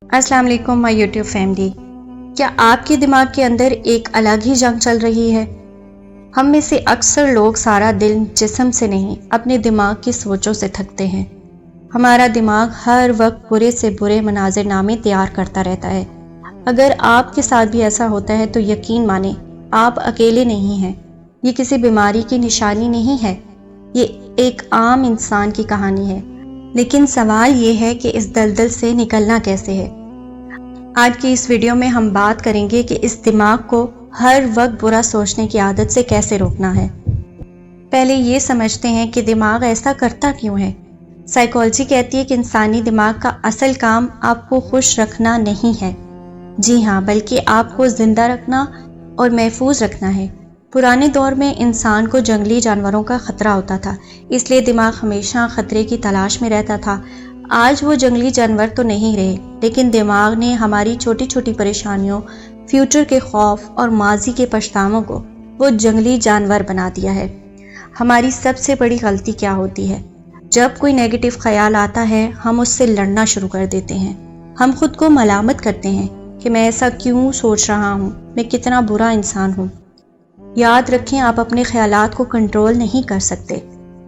السلام علیکم مائی YouTube family. کیا آپ کے دماغ کے اندر ایک الگ ہی جنگ چل رہی ہے؟ ہم میں سے اکثر لوگ سارا دن جسم سے نہیں اپنے دماغ کی سوچوں سے تھکتے ہیں. ہمارا دماغ ہر وقت برے سے برے مناظر نامے تیار کرتا رہتا ہے. اگر آپ کے ساتھ بھی ایسا ہوتا ہے تو یقین مانیں آپ اکیلے نہیں ہیں. یہ کسی بیماری کی نشانی نہیں ہے، یہ ایک عام انسان کی کہانی ہے. لیکن سوال یہ ہے کہ اس دلدل سے نکلنا کیسے ہے. آج کی اس ویڈیو میں ہم بات کریں گے کہ اس دماغ کو ہر وقت برا سوچنے کی عادت سے کیسے روکنا ہے. پہلے یہ سمجھتے ہیں کہ دماغ ایسا کرتا کیوں ہے. سائیکالوجی کہتی ہے کہ انسانی دماغ کا اصل کام آپ کو خوش رکھنا نہیں ہے، جی ہاں، بلکہ آپ کو زندہ رکھنا اور محفوظ رکھنا ہے. پرانے دور میں انسان کو جنگلی جانوروں کا خطرہ ہوتا تھا، اس لیے دماغ ہمیشہ خطرے کی تلاش میں رہتا تھا. آج وہ جنگلی جانور تو نہیں رہے، لیکن دماغ نے ہماری چھوٹی چھوٹی پریشانیوں، فیوچر کے خوف اور ماضی کے پچھتاووں کو وہ جنگلی جانور بنا دیا ہے. ہماری سب سے بڑی غلطی کیا ہوتی ہے؟ جب کوئی نیگیٹو خیال آتا ہے ہم اس سے لڑنا شروع کر دیتے ہیں. ہم خود کو ملامت کرتے ہیں کہ میں ایسا کیوں سوچ رہا ہوں، میں کتنا برا انسان ہوں. یاد رکھیں، آپ اپنے خیالات کو کنٹرول نہیں کر سکتے،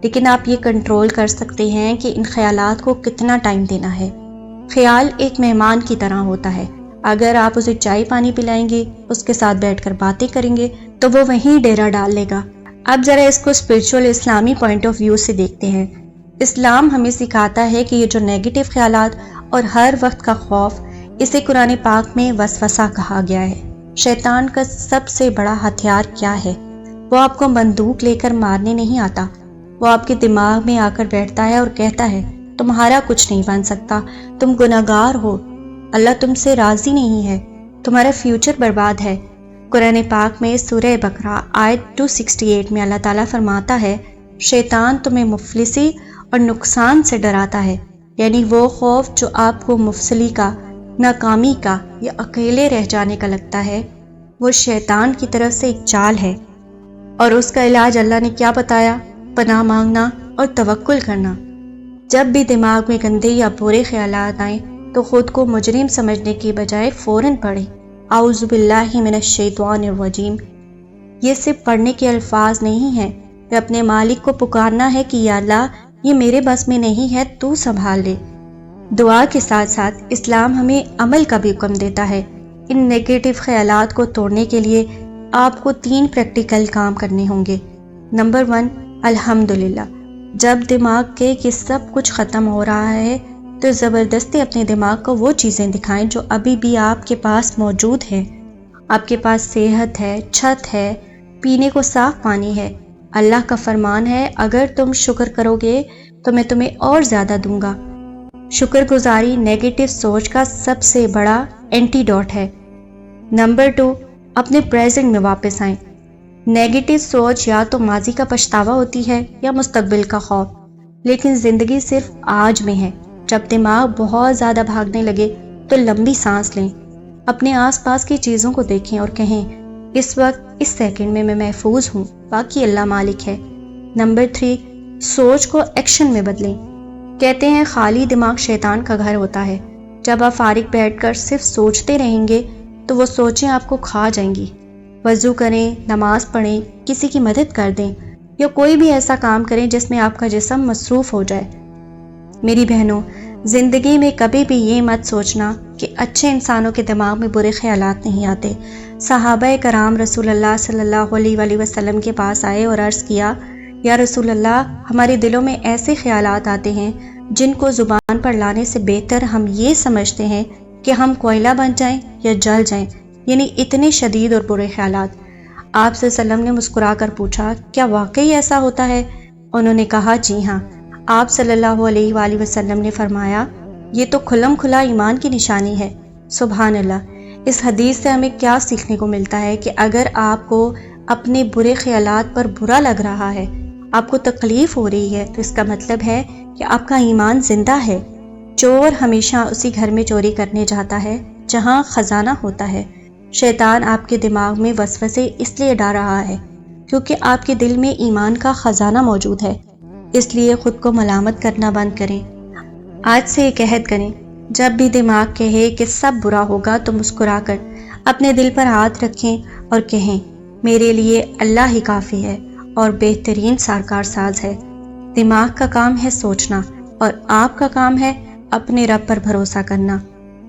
لیکن آپ یہ کنٹرول کر سکتے ہیں کہ ان خیالات کو کتنا ٹائم دینا ہے. خیال ایک مہمان کی طرح ہوتا ہے. اگر آپ اسے چائے پانی پلائیں گے، اس کے ساتھ بیٹھ کر باتیں کریں گے تو وہ وہیں ڈیرا ڈال لے گا. اب ذرا اس کو اسپرچول اسلامی پوائنٹ آف ویو سے دیکھتے ہیں. اسلام ہمیں سکھاتا ہے کہ یہ جو نیگیٹو خیالات اور ہر وقت کا خوف، اسے قرآن پاک میں وسوسہ کہا گیا ہے. شیطان کا سب سے بڑا ہتھیار کیا ہے؟ وہ آپ کو بندوق لے کر مارنے نہیں آتا، وہ آپ کے دماغ میں آ کر بیٹھتا ہے اور کہتا ہے تمہارا کچھ نہیں بن سکتا، تم گناہگار ہو، اللہ تم سے راضی نہیں ہے، تمہارا فیوچر برباد ہے. قرآن پاک میں سورہ بقرہ آیت 268 میں اللہ تعالیٰ فرماتا ہے شیطان تمہیں مفلسی اور نقصان سے ڈراتا ہے، یعنی وہ خوف جو آپ کو مفلسی کا، ناکامی کا یا اکیلے رہ جانے کا لگتا ہے، وہ شیطان کی طرف سے ایک چال ہے. اور اس کا علاج اللہ نے کیا بتایا؟ پناہ مانگنا اور توکل کرنا. جب بھی دماغ میں گندے یا برے خیالات آئیں تو خود کو مجرم سمجھنے کی بجائے فوراً پڑھیں اعوذ باللہ من الشیطان الرجیم. یہ صرف پڑھنے کے الفاظ نہیں ہیں، یہ اپنے مالک کو پکارنا ہے کہ یا اللہ یہ میرے بس میں نہیں ہے، تو سنبھال لے. دعا کے ساتھ ساتھ اسلام ہمیں عمل کا بھی حکم دیتا ہے. ان نیگیٹو خیالات کو توڑنے کے لیے آپ کو 3 پریکٹیکل کام کرنے ہوں گے. نمبر 1، الحمدللہ. جب دماغ کے کہ سب کچھ ختم ہو رہا ہے تو زبردستی اپنے دماغ کو وہ چیزیں دکھائیں جو ابھی بھی آپ کے پاس موجود ہیں. آپ کے پاس صحت ہے، چھت ہے، پینے کو صاف پانی ہے. اللہ کا فرمان ہے اگر تم شکر کرو گے تو میں تمہیں اور زیادہ دوں گا. شکر گزاری نیگیٹو سوچ کا سب سے بڑا اینٹی ڈوٹ ہے. نمبر 2، اپنے پریزنٹ میں واپس آئیں. نیگیٹو سوچ یا تو ماضی کا پچھتاوا ہوتی ہے یا مستقبل کا خوف، لیکن زندگی صرف آج میں ہے. جب دماغ بہت زیادہ بھاگنے لگے تو لمبی سانس لیں، اپنے آس پاس کی چیزوں کو دیکھیں اور کہیں اس وقت اس سیکنڈ میں محفوظ ہوں، باقی اللہ مالک ہے. نمبر 3، سوچ کو ایکشن میں بدلیں. کہتے ہیں خالی دماغ شیطان کا گھر ہوتا ہے. جب آپ فارغ بیٹھ کر صرف سوچتے رہیں گے تو وہ سوچیں آپ کو کھا جائیں گی. وضو کریں، نماز پڑھیں، کسی کی مدد کر دیں یا کوئی بھی ایسا کام کریں جس میں آپ کا جسم مصروف ہو جائے. میری بہنوں، زندگی میں کبھی بھی یہ مت سوچنا کہ اچھے انسانوں کے دماغ میں برے خیالات نہیں آتے. صحابہ کرام رسول اللہ صلی اللہ علیہ وسلم کے پاس آئے اور عرض کیا یا رسول اللہ، ہمارے دلوں میں ایسے خیالات آتے ہیں جن کو زبان پر لانے سے بہتر ہم یہ سمجھتے ہیں کہ ہم کوئلہ بن جائیں یا جل جائیں، یعنی اتنے شدید اور برے خیالات. آپ صلی اللہ علیہ وسلم نے مسکرا کر پوچھا کیا واقعی ایسا ہوتا ہے؟ انہوں نے کہا جی ہاں. آپ صلی اللہ علیہ وآلہ وسلم نے فرمایا یہ تو کھلم کھلا ایمان کی نشانی ہے. سبحان اللہ. اس حدیث سے ہمیں کیا سیکھنے کو ملتا ہے کہ اگر آپ کو اپنے برے خیالات پر برا لگ رہا ہے، آپ کو تکلیف ہو رہی ہے، تو اس کا مطلب ہے کہ آپ کا ایمان زندہ ہے. چور ہمیشہ اسی گھر میں چوری کرنے جاتا ہے جہاں خزانہ ہوتا ہے. شیطان آپ کے دماغ میں وسوسے اس لیے ڈال رہا ہے کیونکہ آپ کے دل میں ایمان کا خزانہ موجود ہے. اس لیے خود کو ملامت کرنا بند کریں. آج سے ایک عہد کریں جب بھی دماغ کہے کہ سب برا ہوگا تو مسکرا کر اپنے دل پر ہاتھ رکھیں اور کہیں میرے لیے اللہ ہی کافی ہے اور بہترین سارکار ساز ہے۔ دماغ کا کام ہے سوچنا اور آپ کا کام ہے اپنے رب پر بھروسہ کرنا۔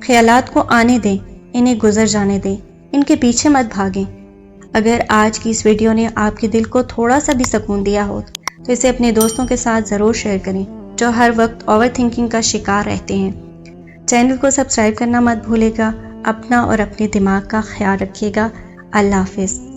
خیالات کو آنے دیں، انہیں گزر جانے دیں، ان کے پیچھے مت بھاگیں۔ اگر آج کی اس ویڈیو نے آپ کے دل کو تھوڑا سا بھی سکون دیا ہو تو اسے اپنے دوستوں کے ساتھ ضرور شیئر کریں جو ہر وقت اوور تھنکنگ کا شکار رہتے ہیں۔ چینل کو سبسکرائب کرنا مت بھولے گا۔ اپنا اور اپنے دماغ کا خیال رکھیے گا۔ اللہ حافظ۔